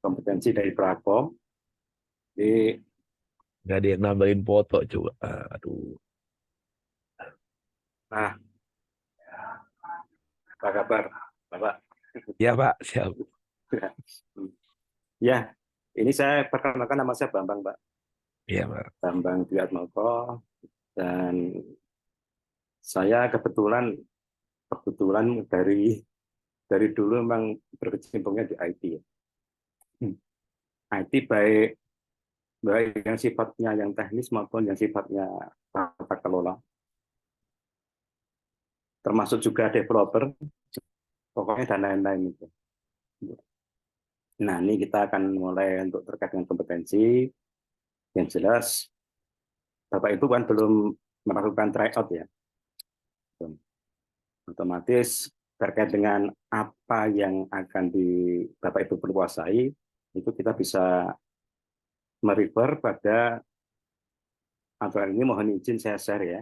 kompetensi dari platform. Jadi, Nggak ada yang nambahin foto coba. Aduh. nah, apa kabar, Bapak? Ya Pak, siap. Ya, ini saya perkenalkan, nama saya Bambang, Pak. Iya Pak. Bambang Dwi Atmoko, dan saya kebetulan dari dulu memang berkecimpungnya di IT. IT baik baik yang sifatnya yang teknis maupun yang sifatnya tata kelola, termasuk juga developer, pokoknya dan lain-lain itu. Nah, ini kita akan mulai untuk terkait dengan kompetensi. Yang jelas, Bapak Ibu kan belum melakukan tryout ya. Otomatis terkait dengan apa yang akan Bapak Ibu perkuasai, itu kita bisa merefer pada aturan ini. Mohon izin saya share ya.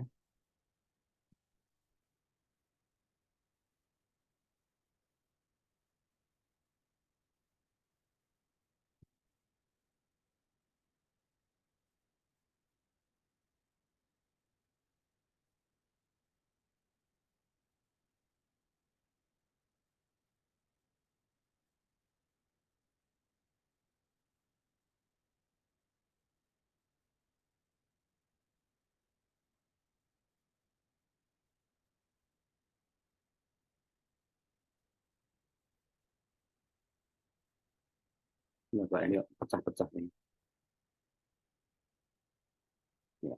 Ini, Pak, ini pecah-pecah ini. Ya.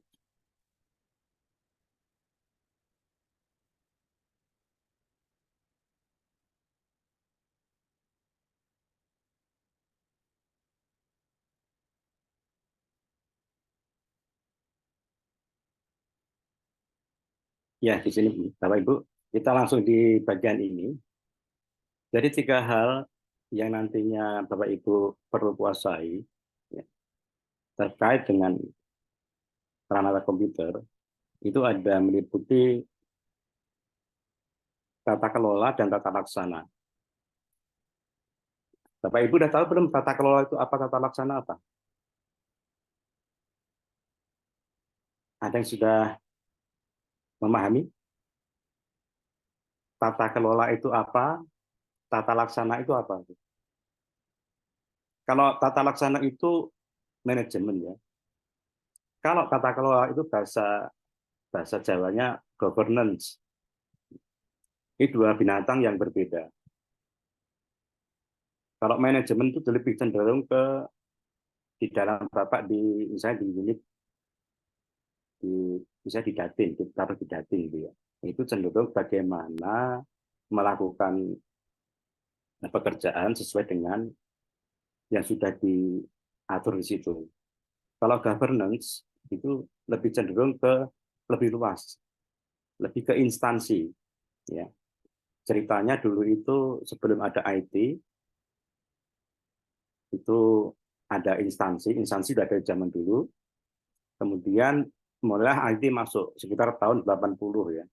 Ya, di sini Bapak Ibu, kita langsung di bagian ini. Jadi 3 hal yang nantinya Bapak Ibu perlu kuasai ya, terkait dengan perangkat komputer, itu ada meliputi tata kelola dan tata laksana. Bapak Ibu udah tahu belum tata kelola itu apa, tata laksana apa? Ada yang sudah memahami tata kelola itu apa, tata laksana itu apa? Kalau tata laksana itu manajemen ya. Kalau tata kelola itu bahasa bahasa Jawanya governance. Ini 2 binatang yang berbeda. Kalau manajemen itu lebih cenderung ke di dalam Bapak di misalnya di unit misalnya di datin, ditaruh di datin gitu ya. Itu cenderung bagaimana melakukan pekerjaan sesuai dengan yang sudah diatur di situ. Kalau governance itu lebih cenderung ke lebih luas, lebih ke instansi. Ya, ceritanya dulu itu sebelum ada IT itu ada instansi sudah dari zaman dulu. Kemudian mulai IT masuk sekitar tahun 80 ya,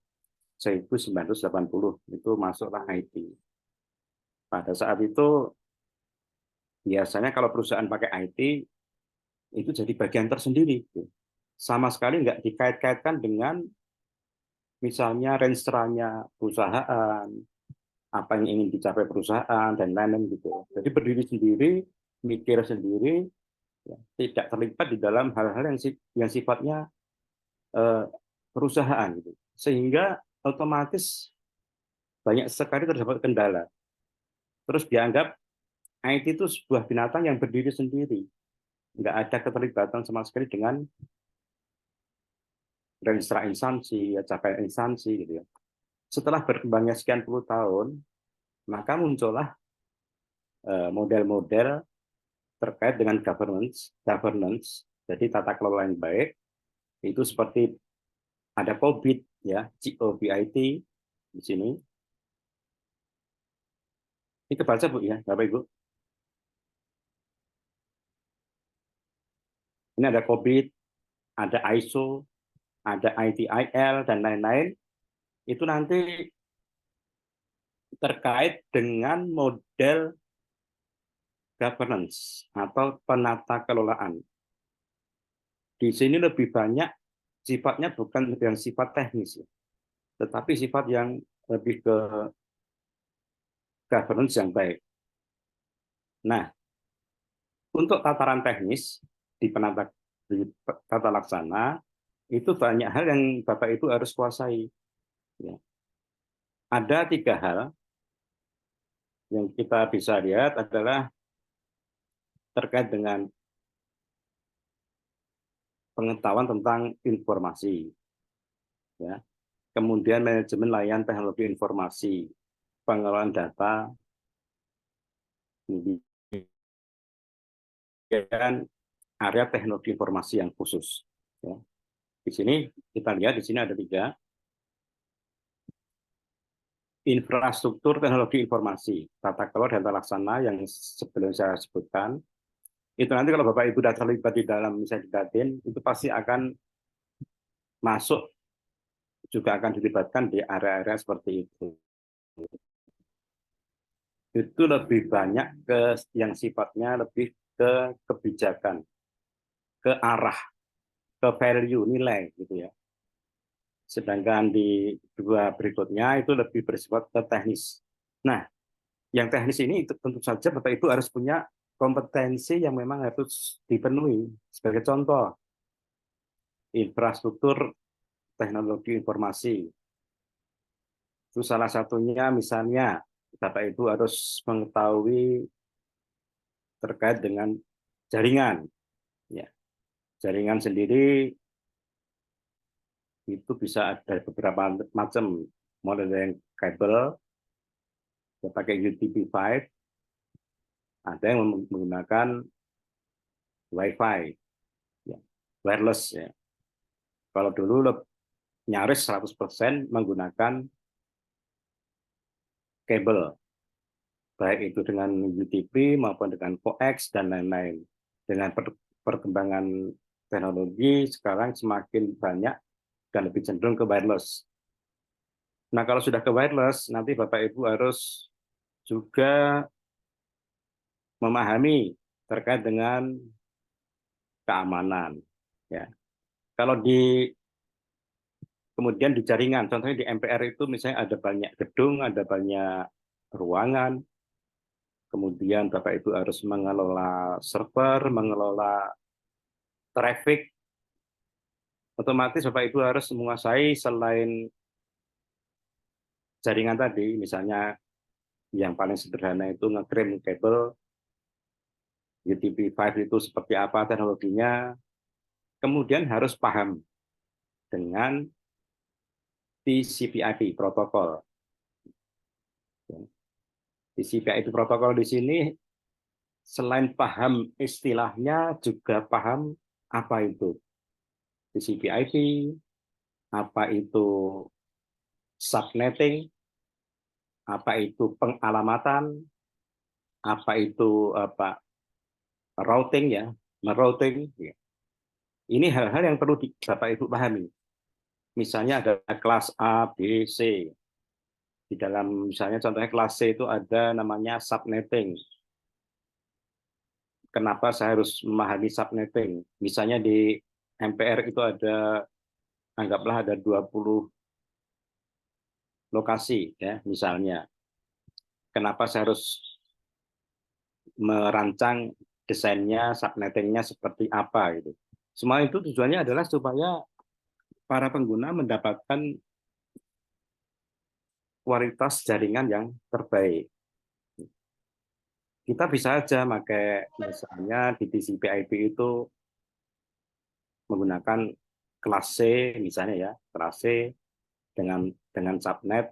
1980 itu masuklah IT. Pada saat itu biasanya kalau perusahaan pakai IT itu jadi bagian tersendiri, sama sekali nggak dikait-kaitkan dengan misalnya renstranya perusahaan, apa yang ingin dicapai perusahaan dan lain-lain gitu. Jadi berdiri sendiri, mikir sendiri, ya, tidak terlibat di dalam hal-hal yang sifatnya eh, perusahaan gitu. Sehingga otomatis banyak sekali terdapat kendala. Terus dianggap IT itu sebuah binatang yang berdiri sendiri, nggak ada keterlibatan sama sekali dengan registra instansi, ya, capaian instansi gitu ya. Setelah berkembangnya sekian puluh tahun, maka muncullah model-model terkait dengan governance, jadi tata kelola yang baik, itu seperti ada COBIT, ya, COBIT di sini. Ini kebaca Bu ya, Bapak Ibu. Ini ada COBIT, ada ISO, ada ITIL dan lain-lain. Itu nanti terkait dengan model governance atau penata kelolaan. Di sini lebih banyak sifatnya bukan yang sifat teknis, tetapi sifat yang lebih ke governance yang baik. Nah, untuk tataran teknis di tata laksana itu banyak hal yang Bapak Ibu harus kuasai. Ya. Ada 3 hal yang kita bisa lihat adalah terkait dengan pengetahuan tentang informasi, ya. Kemudian manajemen layanan teknologi informasi, pengelolaan data, kemudian area teknologi informasi yang khusus. Ya. Di sini kita lihat di sini ada 3. Infrastruktur teknologi informasi, tata kelola dan tata laksana yang sebelum saya sebutkan. Itu nanti kalau Bapak Ibu sudah terlibat di dalam misalnya di Datin, itu pasti akan masuk, juga akan dilibatkan di area-area seperti itu. Itu lebih banyak ke yang sifatnya lebih ke kebijakan, ke arah, ke value, nilai gitu ya. Sedangkan di 2 berikutnya itu lebih bersifat ke teknis. Nah, yang teknis ini itu tentu saja Bapak Ibu harus punya kompetensi yang memang harus dipenuhi. Sebagai contoh, infrastruktur teknologi informasi. Itu salah satunya misalnya Bapak Ibu harus mengetahui terkait dengan jaringan. Ya. Jaringan sendiri itu bisa ada beberapa macam, model yang kabel, ya pakai UTP-5, ada yang menggunakan Wi-Fi, ya, wireless. Ya. Kalau dulu nyaris 100% menggunakan kabel, baik itu dengan UTP maupun dengan coax dan lain-lain. Dengan perkembangan teknologi sekarang semakin banyak dan lebih cenderung ke wireless. Nah, kalau sudah ke wireless, nanti Bapak Ibu harus juga memahami terkait dengan keamanan. Ya. Kalau kemudian di jaringan, contohnya di MPR itu misalnya ada banyak gedung, ada banyak ruangan, kemudian Bapak Ibu harus mengelola server, mengelola traffic, otomatis Bapak Ibu harus menguasai selain jaringan tadi, misalnya yang paling sederhana itu ngekirim kabel UTP-5 itu seperti apa teknologinya, kemudian harus paham dengan TCP/IP protokol. TCP/IP protokol di sini selain paham istilahnya juga paham apa itu TCP/IP, apa itu subnetting, apa itu pengalamatan, apa itu routing ya, merouting. Ini hal-hal yang perlu Bapak Ibu pahami. Misalnya ada kelas A, B, C. Di dalam misalnya contohnya kelas C itu ada namanya subnetting. Kenapa saya harus memahami subnetting? Misalnya di MPR itu ada, anggaplah ada 20 lokasi ya misalnya. Kenapa saya harus merancang desainnya, subnettingnya seperti apa gitu. Semua itu tujuannya adalah supaya para pengguna mendapatkan kualitas jaringan yang terbaik. Kita bisa aja pakai misalnya di TCP/IP itu menggunakan kelas C misalnya ya, kelas C dengan subnet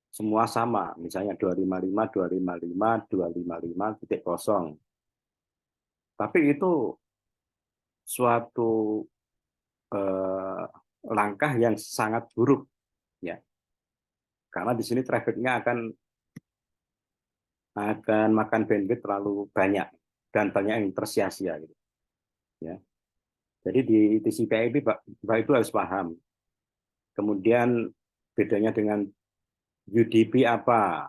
semua sama, misalnya 255.255.255.0. Tapi itu suatu langkah yang sangat buruk ya. Karena di sini traffic-nya akan makan bandwidth terlalu banyak dan banyak yang tersia-sia gitu. Ya. Jadi di TCP/IP Bapak itu harus paham. Kemudian bedanya dengan UDP apa?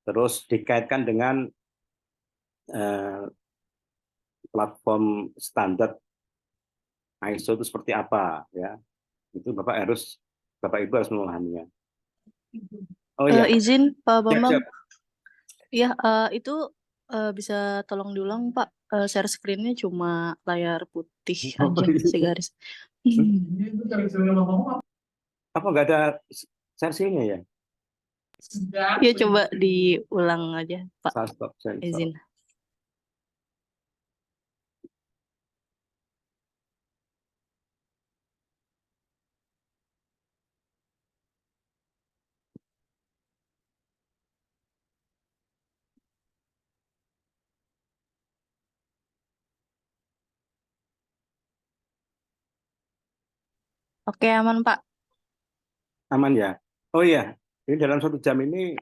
terus dikaitkan dengan platform standar ISO itu seperti apa, ya. Itu Bapak Ibu harus memahaminya. Oh iya, Izin Pak siap, Bambang. siap. Ya, itu bisa tolong diulang Pak. Share screen-nya cuma layar putih Oh, aja, iya. segaris. Apa nggak ada versinya ya? Ya coba diulang aja Pak. Saya stop sensor. Izin. Oke, aman Pak. Aman ya? Oh iya, ini dalam 1 jam ini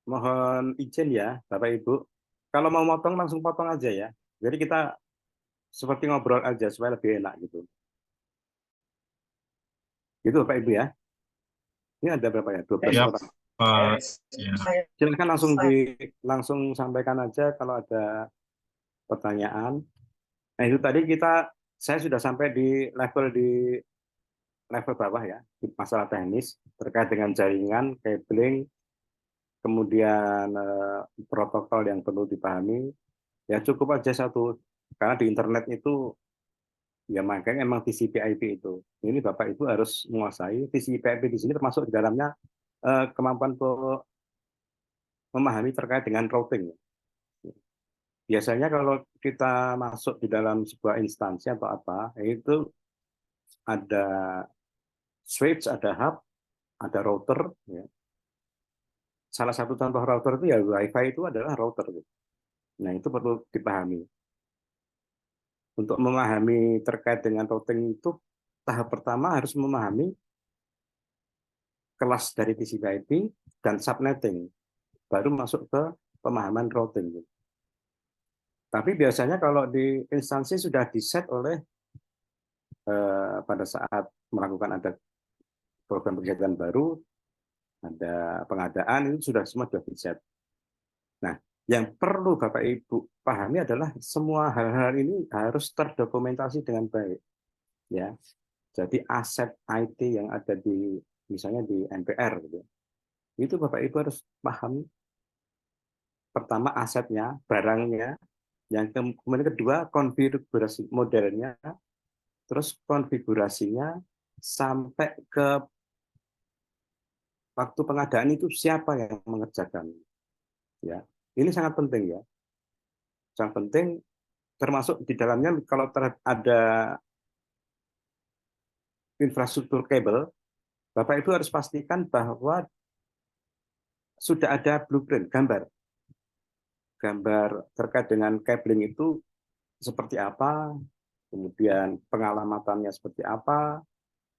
mohon izin ya, Bapak Ibu. Kalau mau motong langsung potong aja ya. Jadi kita seperti ngobrol aja supaya lebih enak gitu. Gitu Bapak Ibu ya. Ini ada berapa ya? 12 Ya, orang. Pak. Ya. Silakan langsung sampaikan aja kalau ada pertanyaan. Nah itu tadi saya sudah sampai di level bawah ya, di masalah teknis terkait dengan jaringan, cabling, kemudian protokol yang perlu dipahami. Ya cukup aja satu, karena di internet itu ya makanya emang TCP/IP itu. Ini Bapak Ibu harus menguasai TCP/IP di sini, termasuk di dalamnya kemampuan memahami terkait dengan routing. Biasanya kalau kita masuk di dalam sebuah instansi atau apa, itu ada switch, ada hub, ada router. Ya. Salah satu contoh router itu ya Wi-Fi itu adalah router. Nah itu perlu dipahami. Untuk memahami terkait dengan routing itu, tahap pertama harus memahami kelas dari TCP/IP dan subnetting, baru masuk ke pemahaman routing. Tapi biasanya kalau di instansi sudah di-set oleh pada saat melakukan ada program kegiatan baru, ada pengadaan, itu semua sudah di-set. Nah, yang perlu Bapak Ibu pahami adalah semua hal-hal ini harus terdokumentasi dengan baik. Ya, jadi aset IT yang ada di misalnya di NPR, gitu, itu Bapak Ibu harus paham. Pertama asetnya, barangnya, yang kemudian kedua konfigurasi modelnya, terus konfigurasinya sampai ke waktu pengadaan itu siapa yang mengerjakan. Ya, ini sangat penting ya, sangat penting. Termasuk di dalamnya kalau ada infrastruktur kabel, Bapak Ibu harus pastikan bahwa sudah ada blueprint, gambar terkait dengan cabling itu seperti apa, kemudian pengalamatannya seperti apa,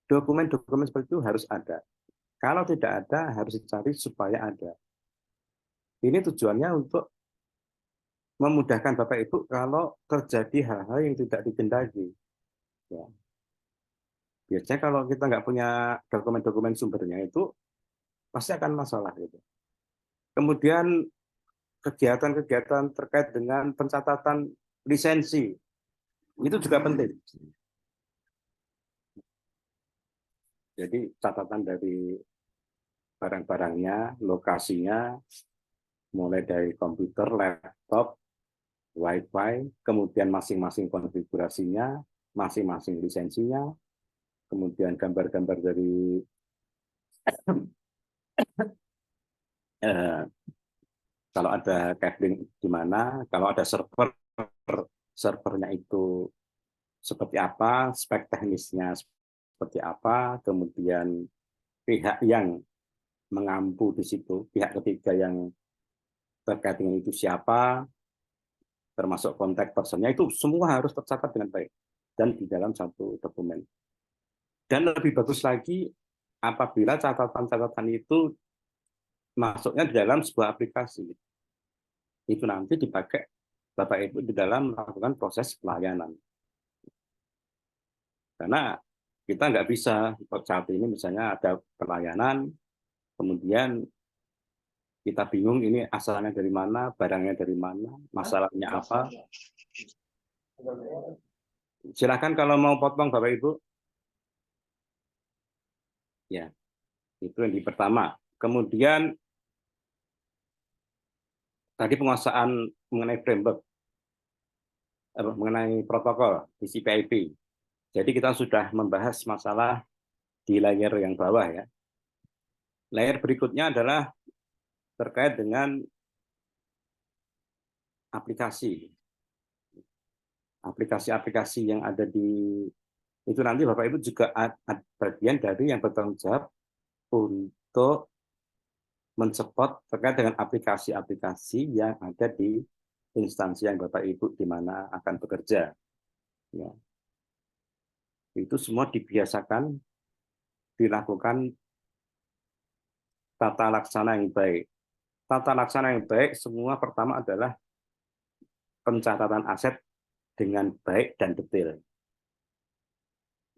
dokumen-dokumen seperti itu harus ada. Kalau tidak ada, harus dicari supaya ada. Ini tujuannya untuk memudahkan Bapak Ibu kalau terjadi hal-hal yang tidak dikehendaki. Ya. Biasanya kalau kita nggak punya dokumen-dokumen sumbernya itu pasti akan masalah gitu. Kemudian kegiatan-kegiatan terkait dengan pencatatan lisensi itu juga penting. Jadi catatan dari barang-barangnya, lokasinya, mulai dari komputer, laptop, Wi-Fi, kemudian masing-masing konfigurasinya, masing-masing lisensinya, kemudian gambar-gambar dari kalau ada cabling di mana, kalau ada servernya itu seperti apa, spek teknisnya seperti apa, kemudian pihak yang mengampu di situ, pihak ketiga yang terkait dengan itu siapa, termasuk kontak personnya, itu semua harus tercatat dengan baik dan di dalam satu dokumen. Dan lebih bagus lagi apabila catatan-catatan itu masuknya di dalam sebuah aplikasi. Itu nanti dipakai Bapak Ibu di dalam melakukan proses pelayanan. Karena kita nggak bisa saat ini misalnya ada pelayanan, kemudian Kita bingung ini asalnya dari mana, barangnya dari mana, masalahnya apa. Silakan kalau mau potong Bapak Ibu. Ya, itu yang pertama. Kemudian tadi penguasaan mengenai framework, mengenai protokol di CPIP. Jadi kita sudah membahas masalah di layer yang bawah ya. Layer berikutnya adalah terkait dengan aplikasi. Aplikasi-aplikasi yang ada di itu nanti Bapak Ibu juga bagian dari yang bertanggung jawab untuk mensupport terkait dengan aplikasi-aplikasi yang ada di instansi yang Bapak Ibu di mana akan bekerja. Ya. Itu semua dibiasakan dilakukan tata laksana yang baik. Tata laksana yang baik semua pertama adalah pencatatan aset dengan baik dan detail.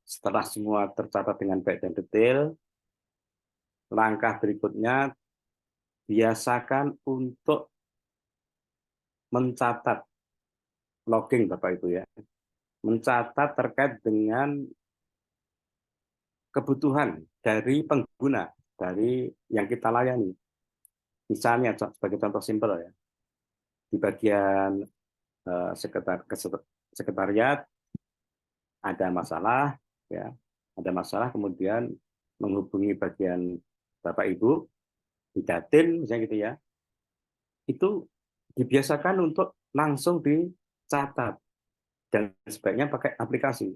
Setelah semua tercatat dengan baik dan detail, langkah berikutnya biasakan untuk mencatat logging Bapak Ibu ya. Mencatat terkait dengan kebutuhan dari pengguna, dari yang kita layani. Misalnya sebagai contoh simpel ya, di bagian sekretariat ada masalah, ya, ada masalah kemudian menghubungi bagian Bapak Ibu di Datin, misalnya gitu ya, itu dibiasakan untuk langsung dicatat dan sebaiknya pakai aplikasi.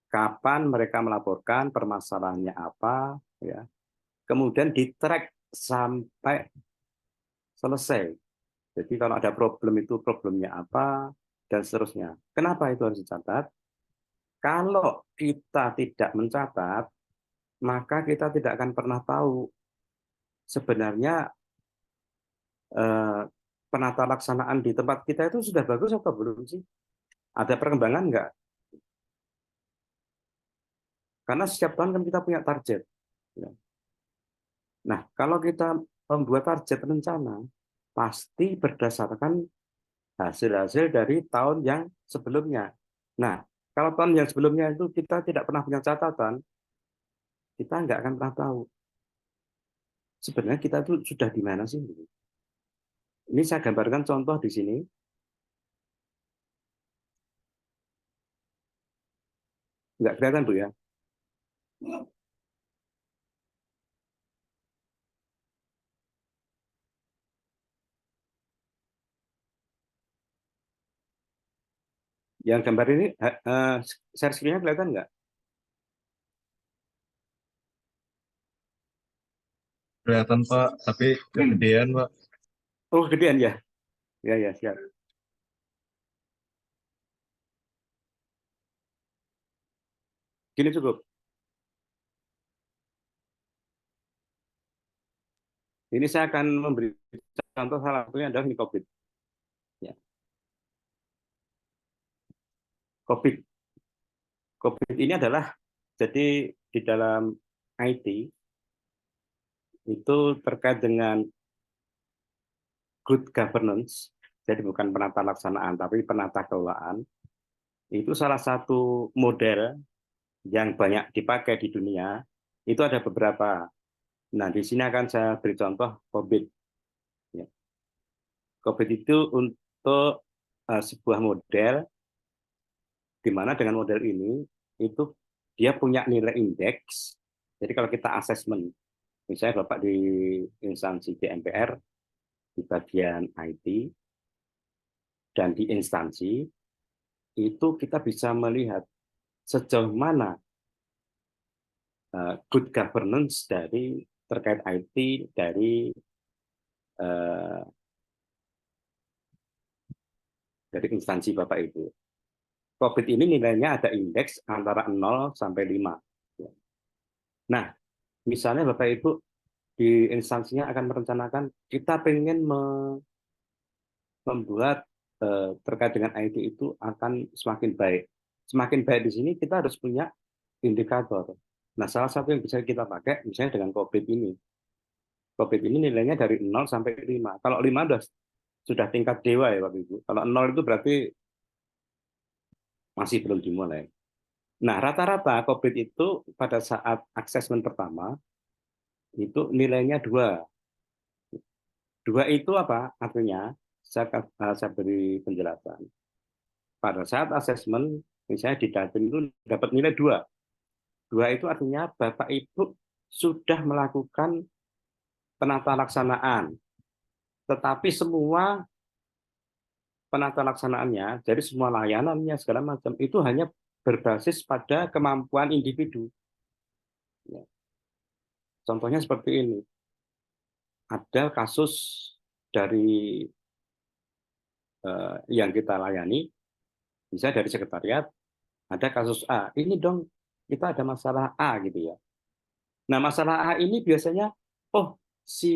Kapan mereka melaporkan permasalahannya apa, ya, kemudian di-track sampai selesai. Jadi kalau ada problem itu problemnya apa dan seterusnya. Kenapa itu harus dicatat? Kalau kita tidak mencatat, maka kita tidak akan pernah tahu sebenarnya penata laksanaan di tempat kita itu sudah bagus atau belum sih? Ada perkembangan nggak? Karena setiap tahun kan kita punya target. Ya. Nah, kalau kita membuat target rencana, pasti berdasarkan hasil-hasil dari tahun yang sebelumnya. Nah, kalau tahun yang sebelumnya itu kita tidak pernah punya catatan, kita nggak akan pernah tahu sebenarnya kita itu sudah di mana sih. Ini saya gambarkan contoh di sini. Nggak kelihatan, Bu ya? Yang gambar ini, share screen-nya kelihatan nggak? Kelihatan Pak, tapi kegedean Pak. Oh, gedean ya? Ya, ya, siap. Gini cukup. Ini saya akan memberi contoh salah satunya adalah ini COVID. Ya. COVID. COVID ini adalah, jadi di dalam IT, itu terkait dengan good governance, jadi bukan penata laksanaan, tapi penata kelolaan, itu salah satu model yang banyak dipakai di dunia, itu ada beberapa. Nah, di sini akan saya beri contoh COVID. Ya. COVID itu untuk sebuah model, di mana dengan model ini, itu dia punya nilai indeks. Jadi kalau kita asesmen, misalnya Bapak di instansi DMPR, di bagian IT, dan di instansi, itu kita bisa melihat sejauh mana good governance dari terkait IT uh, dari instansi Bapak Ibu. COVID ini nilainya ada indeks antara 0 sampai 5. Nah, misalnya Bapak Ibu di instansinya akan merencanakan kita ingin membuat terkait dengan IT itu akan semakin baik. Semakin baik di sini kita harus punya indikator. Nah, salah satu yang bisa kita pakai misalnya dengan COVID ini. COVID ini nilainya dari 0 sampai 5. Kalau 5 sudah tingkat dewa ya Bapak Ibu. Kalau 0 itu berarti masih belum dimulai. Nah, rata-rata COVID itu pada saat asesmen pertama itu nilainya 2. 2 itu apa? Artinya, saya beri penjelasan. Pada saat asesmen, misalnya di Datin itu dapat nilai 2. 2 itu artinya Bapak Ibu sudah melakukan penata laksanaan. Tetapi semua penata laksanaannya, jadi semua layanannya, segala macam, itu hanya berbasis pada kemampuan individu. Ya. Contohnya seperti ini. Ada kasus dari yang kita layani, misalnya dari sekretariat, ada kasus A. Ini dong, kita ada masalah A gitu ya. Nah, masalah A ini biasanya, oh, si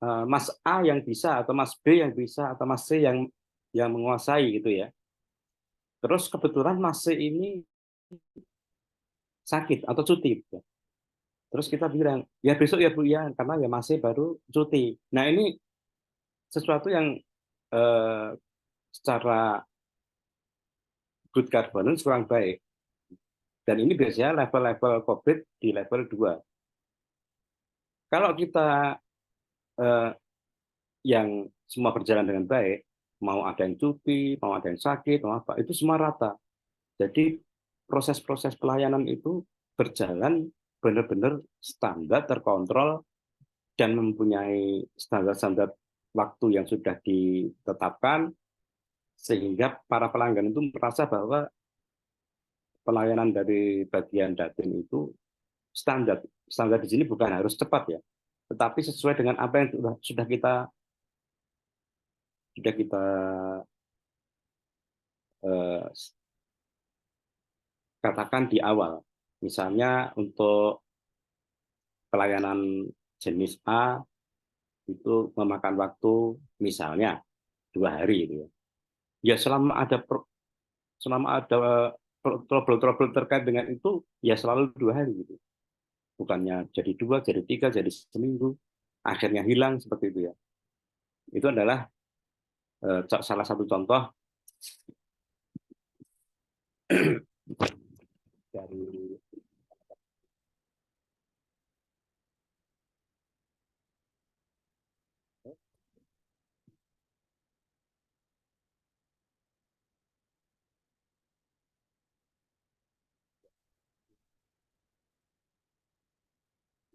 Mas A yang bisa, atau Mas B yang bisa, atau Mas C yang menguasai gitu ya. Terus kebetulan Mas C ini sakit atau cuti. Gitu. Terus kita bilang, ya besok ya Bu ya, karena ya Mas C baru cuti. Nah ini sesuatu yang secara good governance kurang baik. Dan ini biasanya level-level COVID di level 2. Kalau kita yang semua berjalan dengan baik, mau ada yang cuti, mau ada yang sakit, mau apa, itu semua rata. Jadi proses-proses pelayanan itu berjalan benar-benar standar, terkontrol, dan mempunyai standar-standar waktu yang sudah ditetapkan, sehingga para pelanggan itu merasa bahwa pelayanan dari bagian Datin itu standar. Standar di sini bukan harus cepat ya, tetapi sesuai dengan apa yang sudah kita katakan di awal. Misalnya untuk pelayanan jenis A itu memakan waktu misalnya 2 hari gitu ya. Ya selama ada trouble terkait dengan itu ya selalu 2 hari gitu. Bukannya jadi 2, jadi 3, jadi seminggu, akhirnya hilang seperti itu ya. Itu adalah salah satu contoh dari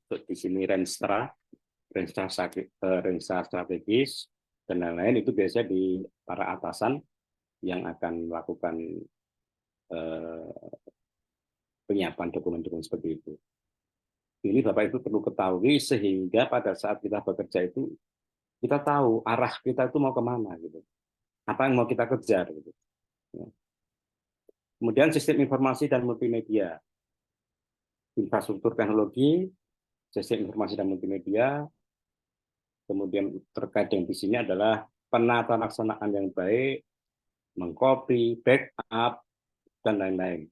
di sini range strategis dan lain-lain itu biasanya di para atasan yang akan melakukan penyiapan dokumen-dokumen seperti itu. Ini Bapak Ibu perlu ketahui sehingga pada saat kita bekerja itu kita tahu arah kita itu mau kemana gitu. Apa yang mau kita kejar gitu. Kemudian sistem informasi dan multimedia, infrastruktur teknologi, sistem informasi dan multimedia. Kemudian terkait dengan di sini adalah penata laksanaan yang baik, mengcopy, backup, dan lain-lain.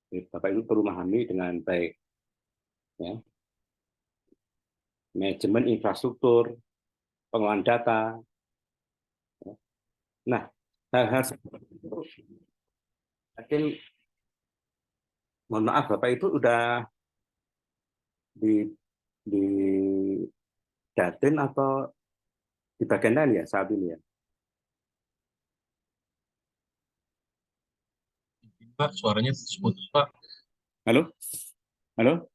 Bapak Ibu perlu memahami dengan baik. Ya. Manajemen infrastruktur, pengolahan data. Nah, hal-hal seperti itu, mungkin mohon maaf Bapak Ibu udah di Datin atau di bagian lain ya saat ini ya. Pak, suaranya putus Pak. Halo? Halo?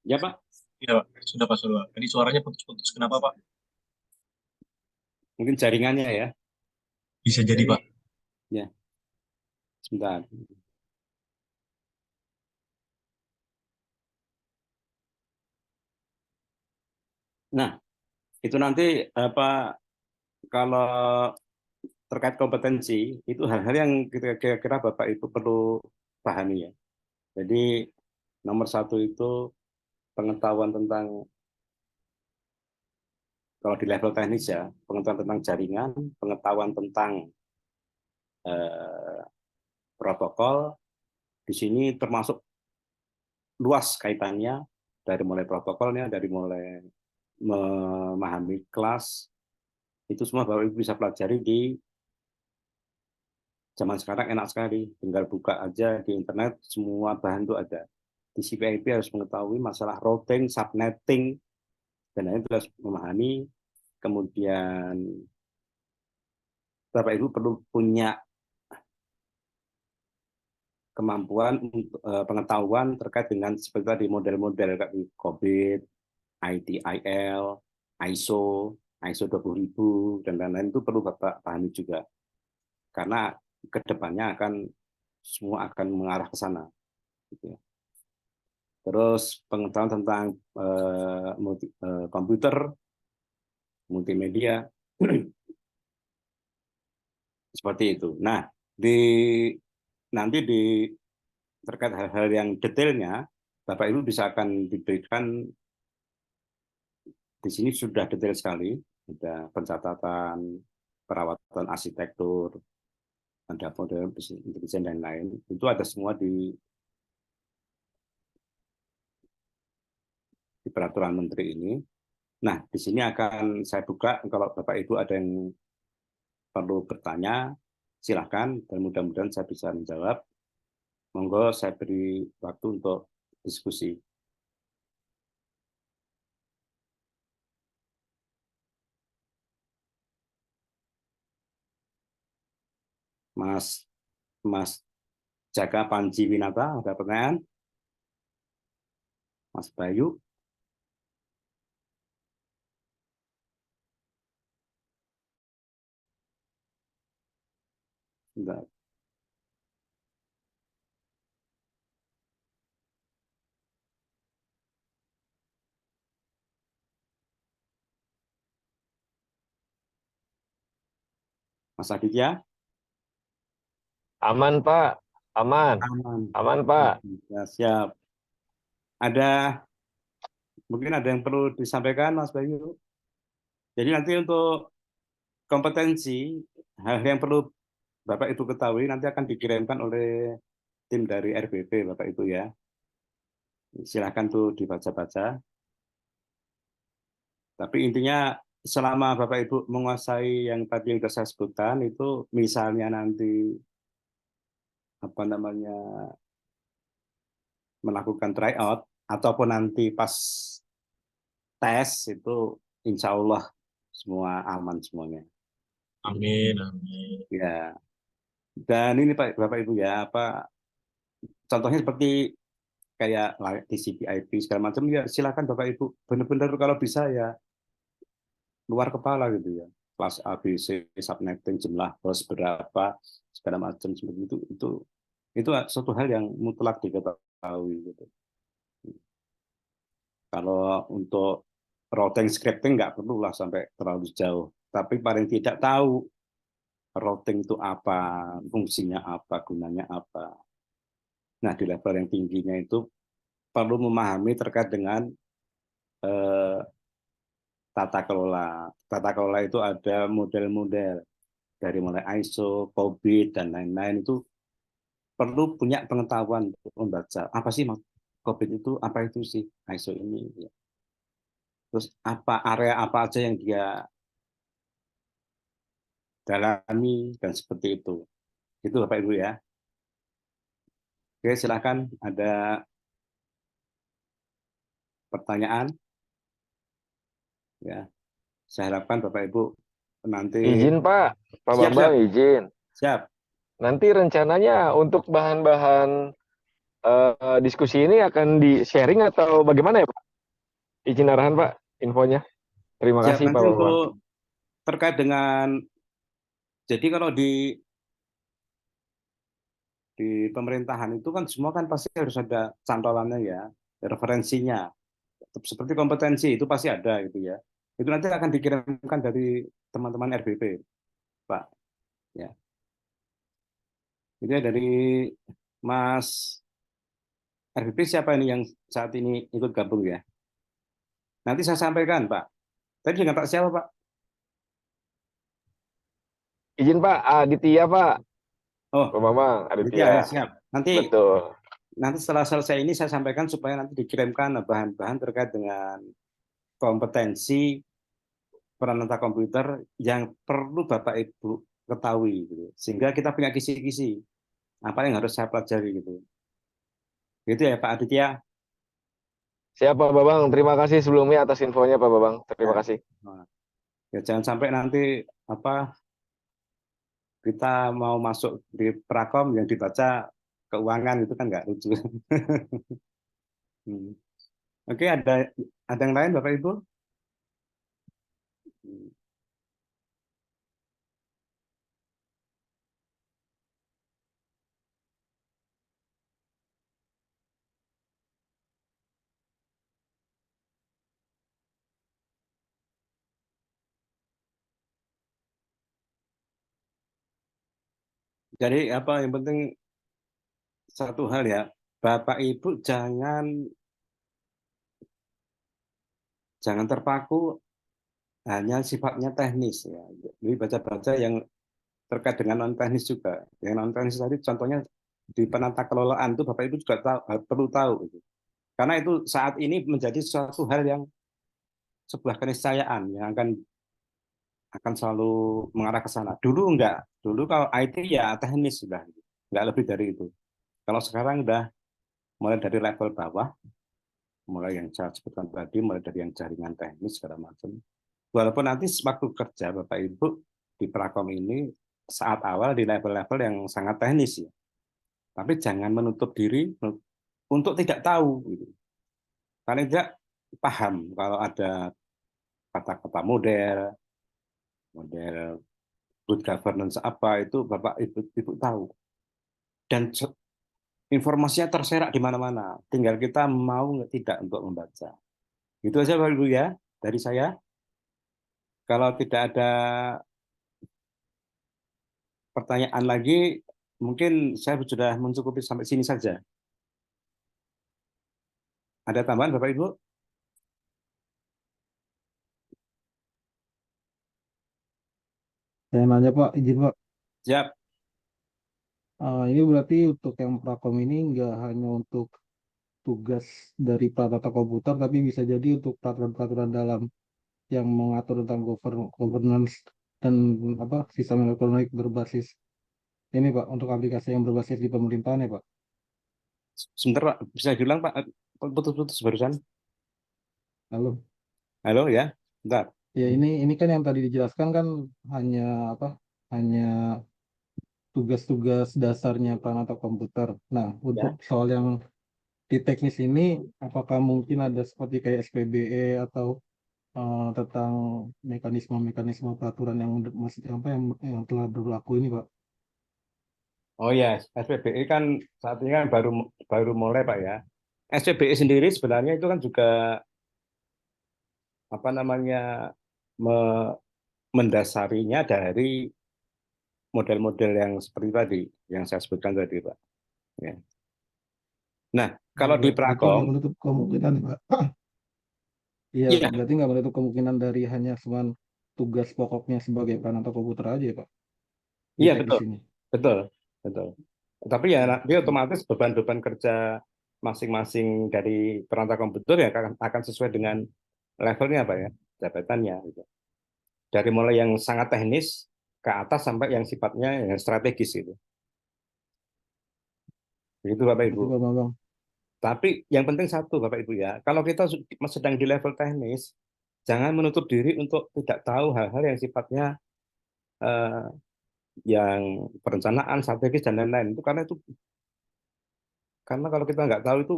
Ya Pak? Iya Pak, sudah Pak, sudah. Tadi suaranya putus-putus, kenapa Pak? Mungkin jaringannya ya. Bisa jadi Pak. Ya, sebentar. Nah, itu nanti apa kalau terkait kompetensi itu hal-hal yang kira-kira Bapak Ibu perlu pahami ya. Jadi nomor 1 itu pengetahuan tentang kalau di level teknis ya, pengetahuan tentang jaringan, pengetahuan tentang protokol. Di sini termasuk luas kaitannya, dari mulai protokolnya, dari mulai memahami kelas, itu semua Bapak Ibu bisa pelajari di zaman sekarang enak sekali. Tinggal buka aja di internet, semua bahan itu ada. Di CPIP harus mengetahui masalah routing, subnetting, dan lain-lain harus memahami. Kemudian Bapak Ibu perlu punya kemampuan untuk pengetahuan terkait dengan seperti tadi model-model kayak COVID, ITIL, ISO, ISO 20000 dan lain-lain itu perlu Bapak pahami juga. Karena kedepannya semua akan mengarah ke sana. Gitu ya. Terus pengetahuan tentang komputer, multimedia, seperti itu. Nah, nanti terkait hal-hal yang detailnya, Bapak Ibu bisa akan diberikan di sini sudah detail sekali, ada pencatatan, perawatan arsitektur, ada model desain dan lain. Itu ada semua di peraturan menteri ini. Nah, di sini akan saya buka, kalau Bapak Ibu ada yang perlu bertanya, silakan, dan mudah-mudahan saya bisa menjawab. Monggo saya beri waktu untuk diskusi. Mas Jaka Panji Winata, ada pertanyaan? Mas Bayu? Enggak. Mas Aditya? Aman, Pak. Aman. Aman. Aman, Pak. Ya, siap. Mungkin ada yang perlu disampaikan, Mas Bayu? Jadi nanti untuk kompetensi, hal yang perlu Bapak Ibu ketahui nanti akan dikirimkan oleh tim dari RBP, Bapak Ibu ya. Silakan tuh dibaca-baca. Tapi intinya selama Bapak Ibu menguasai yang tadi yang sudah saya sebutkan, itu misalnya nanti melakukan tryout ataupun nanti pas tes itu insya Allah semua aman semuanya. Amin, amin. Ya. Dan ini Pak Bapak Ibu ya, contohnya seperti kayak di CPIP segala macam ya, silakan Bapak Ibu benar-benar kalau bisa ya luar kepala gitu ya. Kelas ABC, subnetting, jumlah bos berapa, segala macam seperti itu suatu hal yang mutlak diketahui gitu. Kalau untuk routing scripting nggak perlu lah sampai terlalu jauh, tapi paling tidak tahu routing itu apa, fungsinya apa, gunanya apa. Nah, di level yang tingginya itu perlu memahami terkait dengan tata kelola. Tata kelola itu ada model-model dari mulai ISO, COVID, dan lain-lain itu perlu punya pengetahuan untuk membaca. Apa sih COVID itu, apa itu sih ISO ini. Terus area apa aja yang dia dalami, dan seperti itu. Itu Bapak Ibu ya. Oke, silakan ada pertanyaan. Ya, saya harapkan Bapak Ibu nanti Izin, Pak. Pak siap, Bambang, izin. siap. Nanti rencananya untuk bahan-bahan diskusi ini akan di-sharing atau bagaimana ya, Pak? Izin arahan, Pak, infonya. Terima Siap, kasih, Pak nanti Bambang. untuk terkait dengan, jadi kalau di pemerintahan itu kan semua kan pasti harus ada cantolannya ya, referensinya. Seperti kompetensi itu pasti ada gitu ya. Itu nanti akan dikirimkan dari teman-teman RBP, Pak. Ya. Itu ya dari Mas RBP siapa ini yang saat ini ikut gabung ya? Nanti saya sampaikan, Pak. Tadi dengan Pak siapa, Pak? Izin, Pak. Aditya, Pak. Oh, Pak Bambang, ya, Aditya. siap. Nanti Betul. nanti setelah selesai ini saya sampaikan supaya nanti dikirimkan bahan-bahan terkait dengan kompetensi penata komputer yang perlu Bapak Ibu ketahui gitu. Sehingga kita punya kisi-kisi apa yang harus saya pelajari gitu. Gitu ya Pak Aditya. Siap Pak Babang, terima kasih sebelumnya atas infonya Pak Babang. Terima Ya. kasih. Nah, ya jangan sampai nanti apa kita mau masuk di prakom yang dibaca keuangan itu kan nggak lucu. Hmm. Oke, ada yang lain Bapak Ibu? Hmm. Jadi apa yang penting satu hal ya, Bapak Ibu jangan terpaku hanya sifatnya teknis ya. Jadi baca-baca yang terkait dengan non teknis juga. Yang non teknis tadi contohnya di penata kelolaan itu Bapak Ibu juga perlu tahu gitu. Karena itu saat ini menjadi suatu hal yang sebuah keniscayaan yang akan selalu mengarah ke sana. Dulu enggak. Dulu kalau IT ya teknis sudah, enggak lebih dari itu. Kalau sekarang udah mulai dari level bawah, mulai yang saya sebutkan tadi, mulai dari yang jaringan teknis segala macam. Walaupun nanti waktu kerja Bapak Ibu di Prakom ini saat awal di level-level yang sangat teknis ya. Tapi jangan menutup diri untuk tidak tahu gitu. Karena tidak paham kalau ada kata-kata model good governance apa itu Bapak Ibu tahu. Dan informasinya terserak di mana-mana. Tinggal kita mau tidak untuk membaca. Itu aja Bapak Ibu ya dari saya. Kalau tidak ada pertanyaan lagi, mungkin saya sudah mencukupi sampai sini saja. Ada tambahan Bapak Ibu? Saya nanya Pak, izin Pak. Siap. Ini berarti untuk yang prakom ini nggak hanya untuk tugas dari tata komputer, tapi bisa jadi untuk peraturan-peraturan dalam yang mengatur tentang governance dan apa sistem elektronik berbasis ini Pak, untuk aplikasi yang berbasis di pemerintahan ya Pak. Sebentar Pak, bisa diulang Pak? Putus-putus barusan. Halo. Halo ya, bentar. Ya ini kan yang tadi dijelaskan kan hanya apa? Hanya tugas-tugas dasarnya perangkat komputer. Nah, untuk Ya. soal yang di teknis ini, apakah mungkin ada seperti kayak SPBE atau tentang mekanisme-mekanisme peraturan yang masih apa yang telah berlaku ini, Pak? Oh ya, SPBI kan saat ini kan baru baru mulai Pak ya. SPBI sendiri sebenarnya itu kan juga apa namanya mendasarinya dari model-model yang seperti tadi yang saya sebutkan tadi Pak. Ya. Nah, kalau di Berarti nggak Prakom, menutup kemungkinan, Pak. Iya, iya, berarti nggak menutup kemungkinan dari hanya cuman tugas pokoknya sebagai perangkat komputer aja ya, Pak, di iya teknis betul, ini. betul, betul. Tapi ya Oh, nanti otomatis beban-beban kerja masing-masing dari perangkat komputer ya akan sesuai dengan levelnya Pak ya, jabatannya. Gitu. Dari mulai yang sangat teknis ke atas sampai yang sifatnya yang strategis itu. Begitu Bapak Ibu. berarti Pak Bambang. Tapi yang penting satu Bapak Ibu ya, kalau kita sedang di level teknis, jangan menutup diri untuk tidak tahu hal-hal yang sifatnya eh, yang perencanaan strategis dan lain-lain. Karena kalau kita nggak tahu itu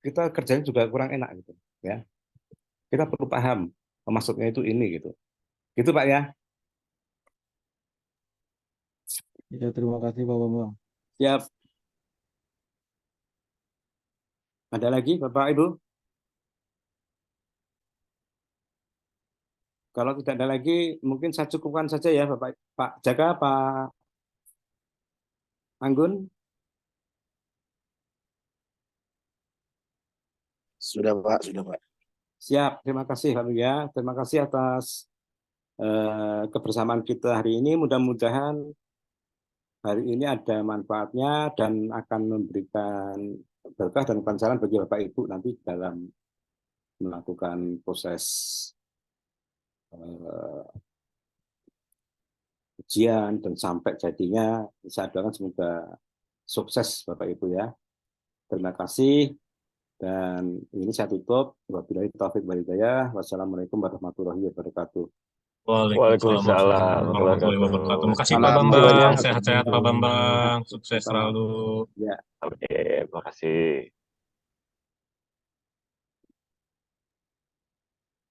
kita kerjanya juga kurang enak gitu ya. Kita perlu paham maksudnya itu ini gitu. Gitu Pak ya. Ya, terima kasih Pak Bambang. Siap. Ada lagi Bapak Ibu? Kalau tidak ada lagi, mungkin saya cukupkan saja ya Bapak Pak Jaka, Pak Anggun. Sudah Pak, sudah Pak. Siap. Terima kasih Pak ya. Terima kasih atas kebersamaan kita hari ini. Mudah-mudahan hari ini ada manfaatnya dan akan memberikan berkah dan kelancaran bagi Bapak Ibu nanti dalam melakukan proses ujian dan sampai jadinya. Saya doakan semoga sukses Bapak Ibu ya. Terima kasih dan ini saya tutup. Wabillahi taufiq wal hidayah. Wassalamualaikum warahmatullahi wabarakatuh. Waalaikumsalam warahmatullahi wabarakatuh. Makasih Pak Salam Terima Bambang, kasih. sehat-sehat Pak Bambang, sukses selalu. Ya. Oke, makasih.